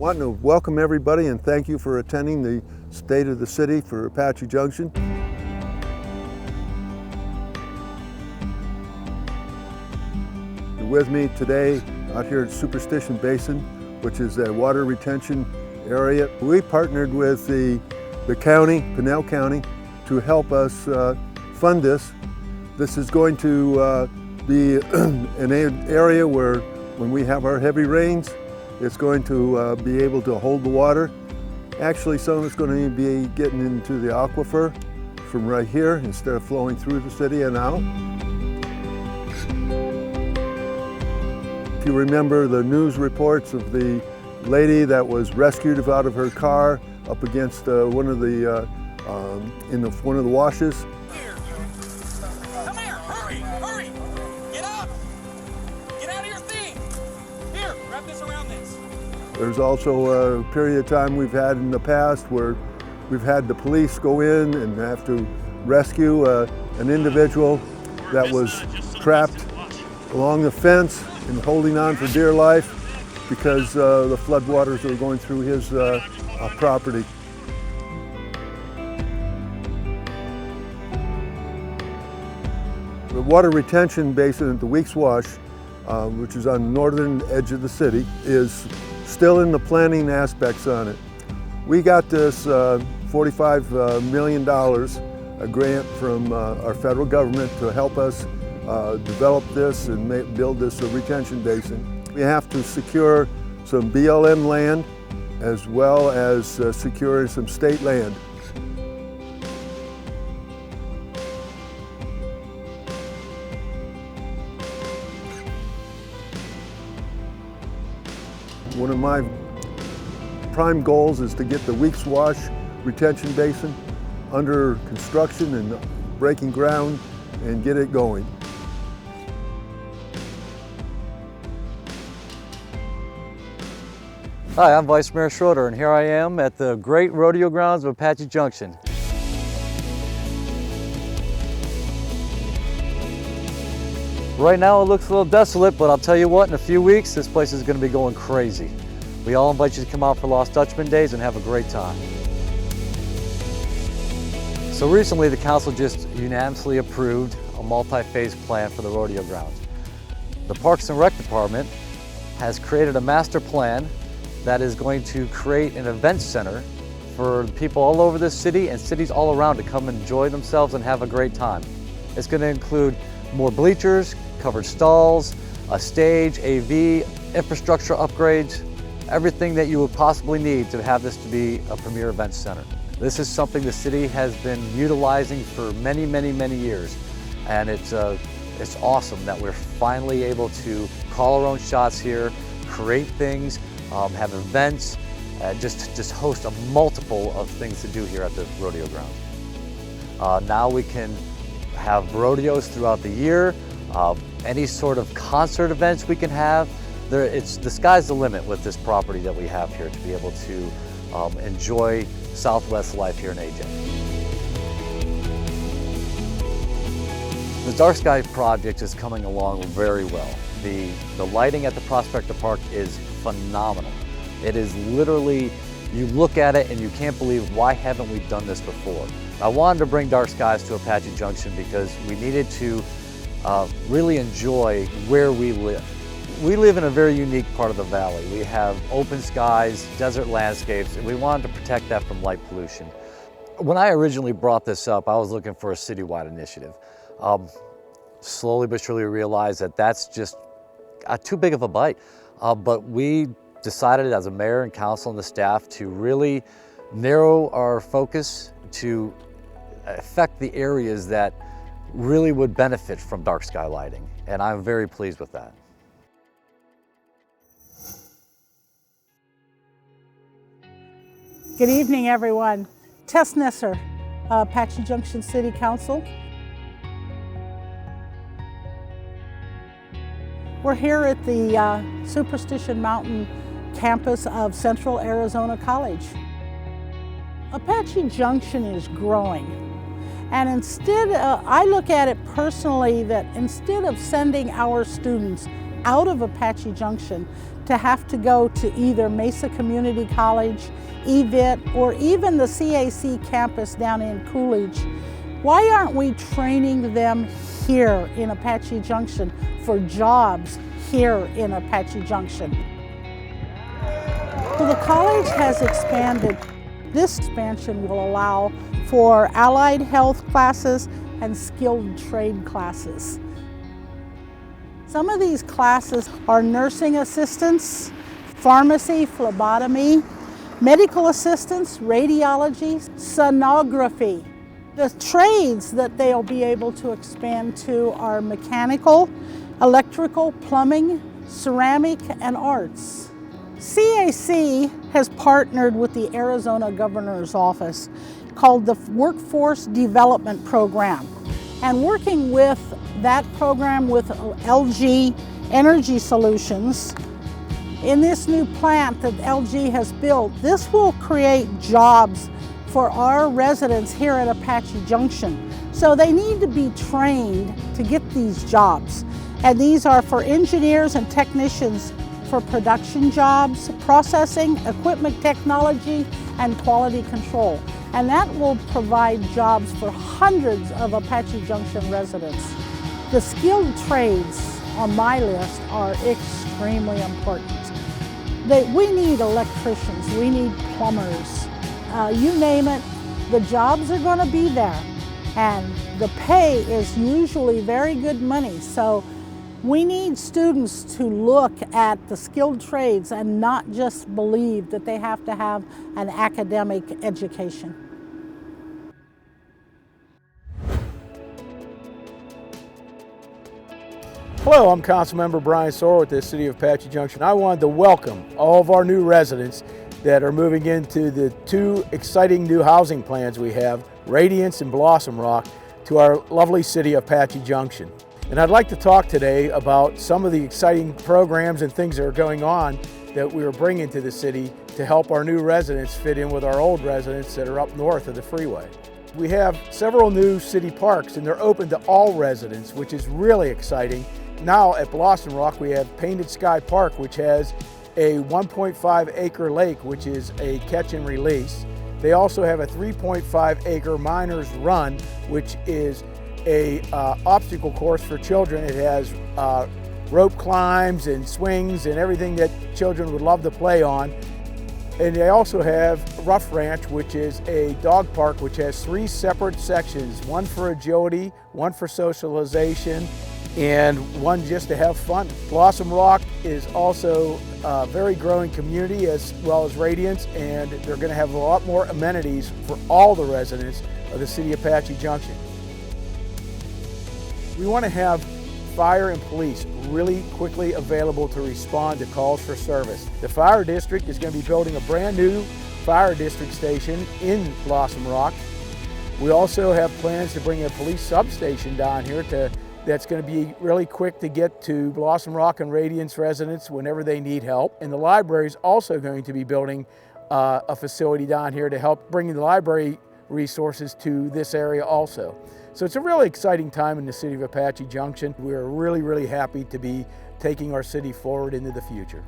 Want to welcome everybody and thank you for attending the State of the City for Apache Junction. You're with me today out here at Superstition Basin, which is a water retention area. We partnered with the county, Pinal County, to help us fund this. This is going to be an area where when we have our heavy rains, it's going to be able to hold the water. Actually, some of it's going to be getting into the aquifer from right here instead of flowing through the city and out. If you remember the news reports of the lady that was rescued out of her car up against one of the one of the washes. Come here, hurry, hurry! Get up! Get out of your thing! Here, wrap this around this. There's also a period of time we've had in the past where we've had the police go in and have to rescue an individual that was trapped along the fence and holding on for dear life because the floodwaters are going through his property. The water retention basin at the Weeks Wash, which is on the northern edge of the city, is still in the planning aspects on it. We got this $45 million, a grant from our federal government to help us develop this and build this retention basin. We have to secure some BLM land as well as securing some state land. One of my prime goals is to get the Weeks Wash retention basin under construction and breaking ground and get it going. Hi, I'm Vice Mayor Schroeder, and here I am at the great rodeo grounds of Apache Junction. Right now it looks a little desolate, but I'll tell you what, in a few weeks this place is going to be going crazy. We all invite you to come out for Lost Dutchman Days and have a great time. So recently the council just unanimously approved a multi-phase plan for the rodeo grounds. The Parks and Rec Department has created a master plan that is going to create an event center for people all over this city and cities all around to come enjoy themselves and have a great time. It's going to include more bleachers, covered stalls, a stage, AV, infrastructure upgrades, everything that you would possibly need to have this to be a premier event center. This is something the city has been utilizing for many, many, many years, and it's awesome that we're finally able to call our own shots here, create things, have events, just host a multiple of things to do here at the rodeo ground. Now we can have rodeos throughout the year, any sort of concert events we can have. The sky's the limit with this property that we have here to be able to enjoy Southwest life here in AJ. The Dark Sky project is coming along very well. The lighting at the Prospector Park is phenomenal. It is literally, you look at it and you can't believe, why haven't we done this before? I wanted to bring Dark Skies to Apache Junction because we needed to really enjoy where we live. We live in a very unique part of the valley. We have open skies, desert landscapes, and we wanted to protect that from light pollution. When I originally brought this up, I was looking for a citywide initiative. Slowly but surely realized that that's just too big of a bite. But we decided as a mayor and council and the staff to really narrow our focus to affect the areas that really would benefit from dark sky lighting. And I'm very pleased with that. Good evening, everyone. Tess Nesser, Apache Junction City Council. We're here at the Superstition Mountain campus of Central Arizona College. Apache Junction is growing. And instead, I look at it personally that instead of sending our students out of Apache Junction to have to go to either Mesa Community College, EVIT, or even the CAC campus down in Coolidge. Why aren't we training them here in Apache Junction for jobs here in Apache Junction? So the college has expanded. This expansion will allow for allied health classes and skilled trade classes. Some of these classes are nursing assistants, pharmacy, phlebotomy, medical assistants, radiology, sonography. The trades that they'll be able to expand to are mechanical, electrical, plumbing, ceramic, and arts. CAC has partnered with the Arizona Governor's Office called the Workforce Development Program. And working with that program with LG Energy Solutions, in this new plant that LG has built, this will create jobs for our residents here at Apache Junction. So they need to be trained to get these jobs. And these are for engineers and technicians for production jobs, processing, equipment technology, and quality control. And that will provide jobs for hundreds of Apache Junction residents. The skilled trades on my list are extremely important. We need electricians, we need plumbers, you name it, the jobs are going to be there. And the pay is usually very good money. So we need students to look at the skilled trades and not just believe that they have to have an academic education. Hello, I'm Councilmember Brian Sorrell with the City of Apache Junction. I wanted to welcome all of our new residents that are moving into the two exciting new housing plans we have, Radiance and Blossom Rock, to our lovely city of Apache Junction. And I'd like to talk today about some of the exciting programs and things that are going on that we are bringing to the city to help our new residents fit in with our old residents that are up north of the freeway. We have several new city parks and they're open to all residents, which is really exciting. Now at Blossom Rock we have Painted Sky Park, which has a 1.5 acre lake, which is a catch and release. They also have a 3.5 acre Miners Run, which is a obstacle course for children. It has rope climbs and swings and everything that children would love to play on. And they also have Rough Ranch, which is a dog park which has 3 separate sections, one for agility, one for socialization, and one just to have fun. Blossom Rock is also a very growing community as well as Radiance, and they're going to have a lot more amenities for all the residents of the city of Apache Junction. We want to have fire and police really quickly available to respond to calls for service. The fire district is going to be building a brand new fire district station in Blossom Rock. We also have plans to bring a police substation down here that's going to be really quick to get to Blossom Rock and Radiance residents whenever they need help. And the library is also going to be building a facility down here to help bring the library resources to this area also. So it's a really exciting time in the city of Apache Junction. We're really, really happy to be taking our city forward into the future.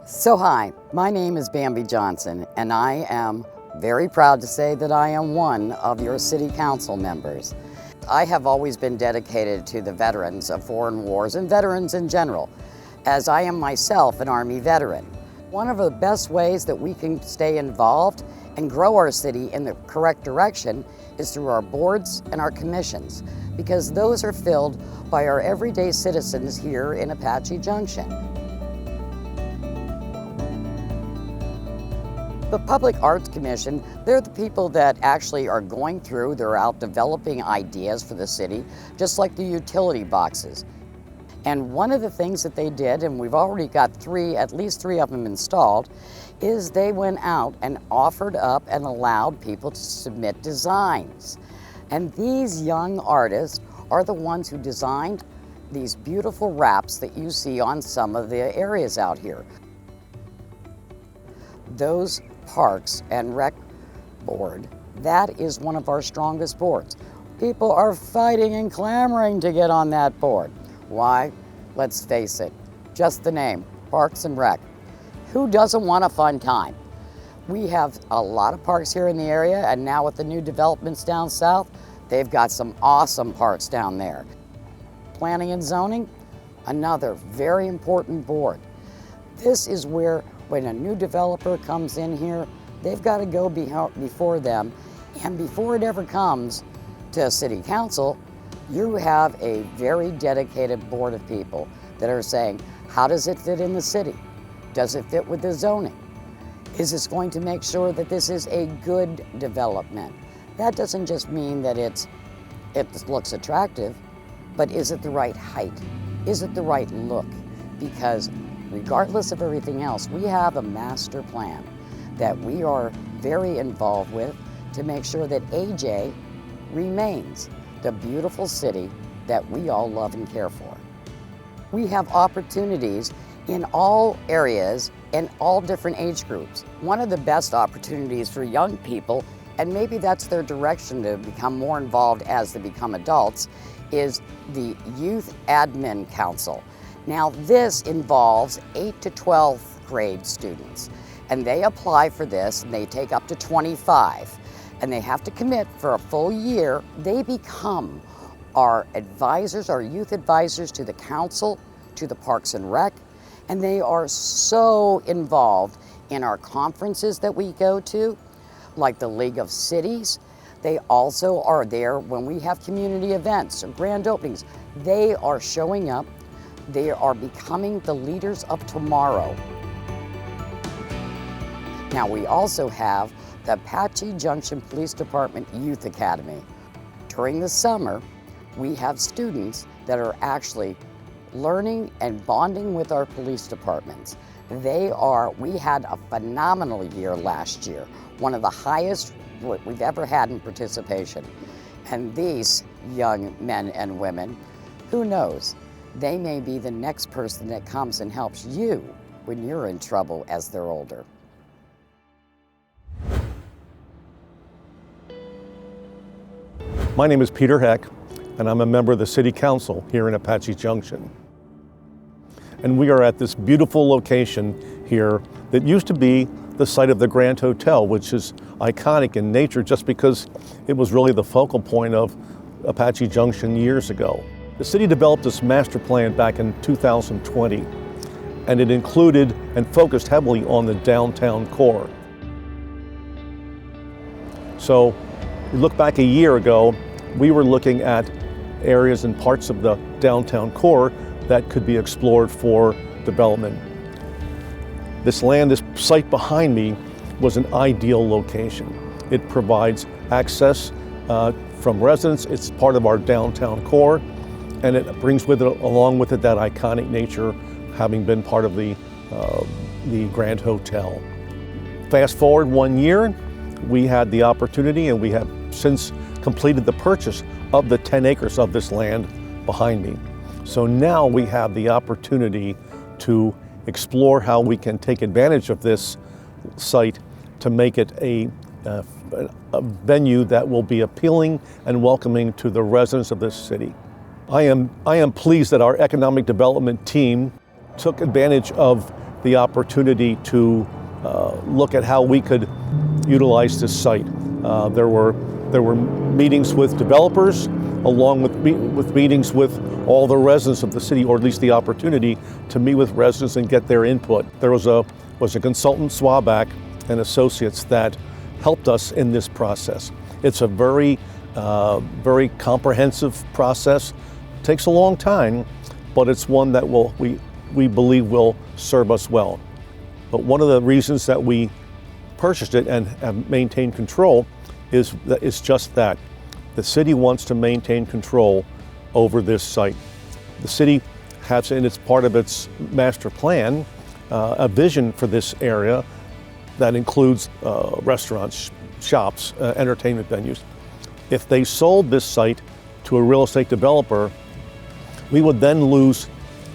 So hi, my name is Bambi Johnson, and I am very proud to say that I am one of your city council members. I have always been dedicated to the veterans of foreign wars and veterans in general, as I am myself an Army veteran. One of the best ways that we can stay involved and grow our city in the correct direction is through our boards and our commissions, because those are filled by our everyday citizens here in Apache Junction. The Public Arts Commission, they're the people that actually are going through, they're out developing ideas for the city, just like the utility boxes. And one of the things that they did, and we've already got at least three of them installed, is they went out and offered up and allowed people to submit designs. And these young artists are the ones who designed these beautiful wraps that you see on some of the areas out here. Those Parks and Rec Board That is one of our strongest boards. People are fighting and clamoring to get on that board. Why? Let's face it, just the name, Parks and Rec. Who doesn't want a fun time? We have a lot of parks here in the area, and now with the new developments down south, they've got some awesome parks down there. Planning and zoning, another very important board. This is where, when a new developer comes in here, they've got to go before them, and before it ever comes to city council, you have a very dedicated board of people that are saying, how does it fit in the city? Does it fit with the zoning? Is this going to make sure that this is a good development? That doesn't just mean that it looks attractive, but is it the right height? Is it the right look? Because regardless of everything else, we have a master plan that we are very involved with to make sure that AJ remains the beautiful city that we all love and care for. We have opportunities in all areas and all different age groups. One of the best opportunities for young people, and maybe that's their direction to become more involved as they become adults, is the Youth Admin Council. Now this involves 8 to 12th grade students, and they apply for this and they take up to 25, and they have to commit for a full year. They become our advisors, our youth advisors to the council, to the Parks and Rec, and they are so involved in our conferences that we go to, like the League of Cities. They also are there when we have community events or grand openings. They are showing up. They are becoming the leaders of tomorrow. Now we also have the Apache Junction Police Department Youth Academy. During the summer, we have students that are actually learning and bonding with our police departments. We had a phenomenal year last year, one of the highest we've ever had in participation. And these young men and women, who knows, they may be the next person that comes and helps you when you're in trouble as they're older. My name is Peter Heck, and I'm a member of the City Council here in Apache Junction. And we are at this beautiful location here that used to be the site of the Grand Hotel, which is iconic in nature just because it was really the focal point of Apache Junction years ago. The city developed this master plan back in 2020, and it included and focused heavily on the downtown core. So, you look back a year ago, we were looking at areas and parts of the downtown core that could be explored for development. This land, this site behind me, was an ideal location. It provides access from residents. It's part of our downtown core, and it brings with it, along with it, that iconic nature, having been part of the Grand Hotel. Fast forward 1 year, we had the opportunity, and we have since completed the purchase of the 10 acres of this land behind me. So now we have the opportunity to explore how we can take advantage of this site to make it a venue that will be appealing and welcoming to the residents of this city. I am pleased that our economic development team took advantage of the opportunity to look at how we could utilize this site. There were meetings with developers, along with meetings with all the residents of the city, or at least the opportunity to meet with residents and get their input. There was a consultant, Swaback and Associates, that helped us in this process. It's a very comprehensive process. It takes a long time, but it's one that we believe will serve us well. But one of the reasons that we purchased it and have maintained control is just that. The city wants to maintain control over this site. The city has, and it's part of its master plan, a vision for this area that includes restaurants, shops, entertainment venues. If they sold this site to a real estate developer, we would lose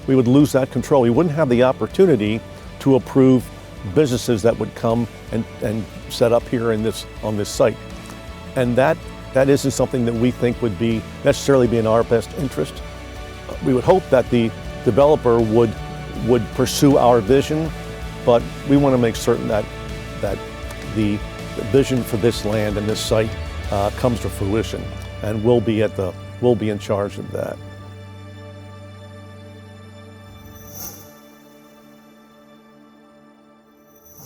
that control. We wouldn't have the opportunity to approve businesses that would come and set up here on this site. And that isn't something that we think would be necessarily be in our best interest. We would hope that the developer would pursue our vision, but we want to make certain that the vision for this land and this site comes to fruition, and we'll be in charge of that.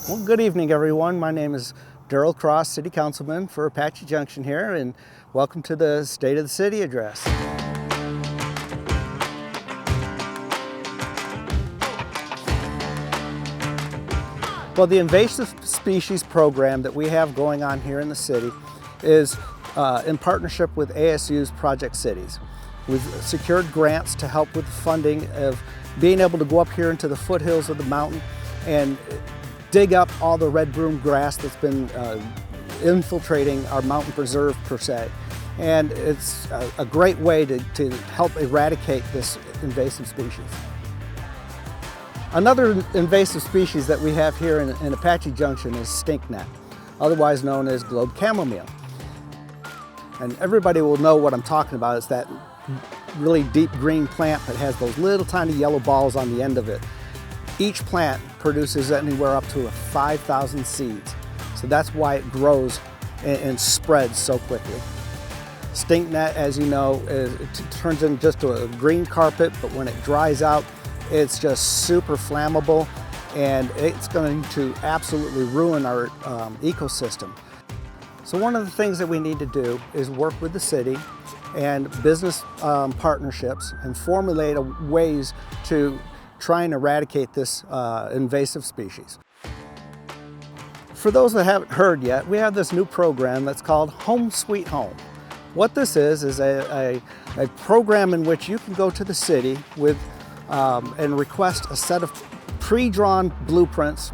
Well, good evening, everyone. My name is Darrell Cross, City Councilman for Apache Junction here, and welcome to the State of the City address. Well, the invasive species program that we have going on here in the city is in partnership with ASU's Project Cities. We've secured grants to help with the funding of being able to go up here into the foothills of the mountain and dig up all the red broom grass that's been infiltrating our mountain preserve per se. And it's a great way to help eradicate this invasive species. Another invasive species that we have here in Apache Junction is stinknet, otherwise known as globe chamomile. And everybody will know what I'm talking about. It's that really deep green plant that has those little tiny yellow balls on the end of it. Each plant produces anywhere up to 5,000 seeds. So that's why it grows and spreads so quickly. Stinknet, as you know, it turns into just a green carpet, but when it dries out, it's just super flammable, and it's going to absolutely ruin our ecosystem. So one of the things that we need to do is work with the city and business partnerships and formulate ways to try and eradicate this invasive species. For those that haven't heard yet, we have this new program that's called Home Sweet Home. What this is a program in which you can go to the city with and request a set of pre-drawn blueprints,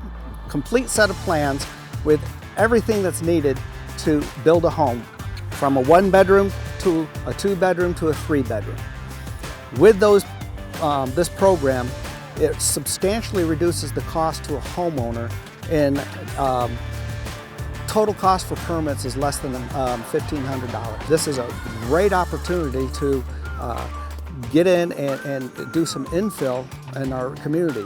complete set of plans with everything that's needed to build a home, from a 1-bedroom to a 2-bedroom to a 3-bedroom. With those, this program, it substantially reduces the cost to a homeowner, and total cost for permits is less than $1,500. This is a great opportunity to get in and do some infill in our community.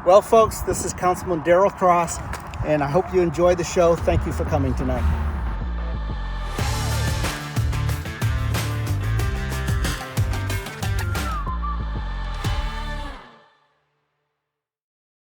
Well, folks, this is Councilman Darrell Cross, and I hope you enjoyed the show. Thank you for coming tonight.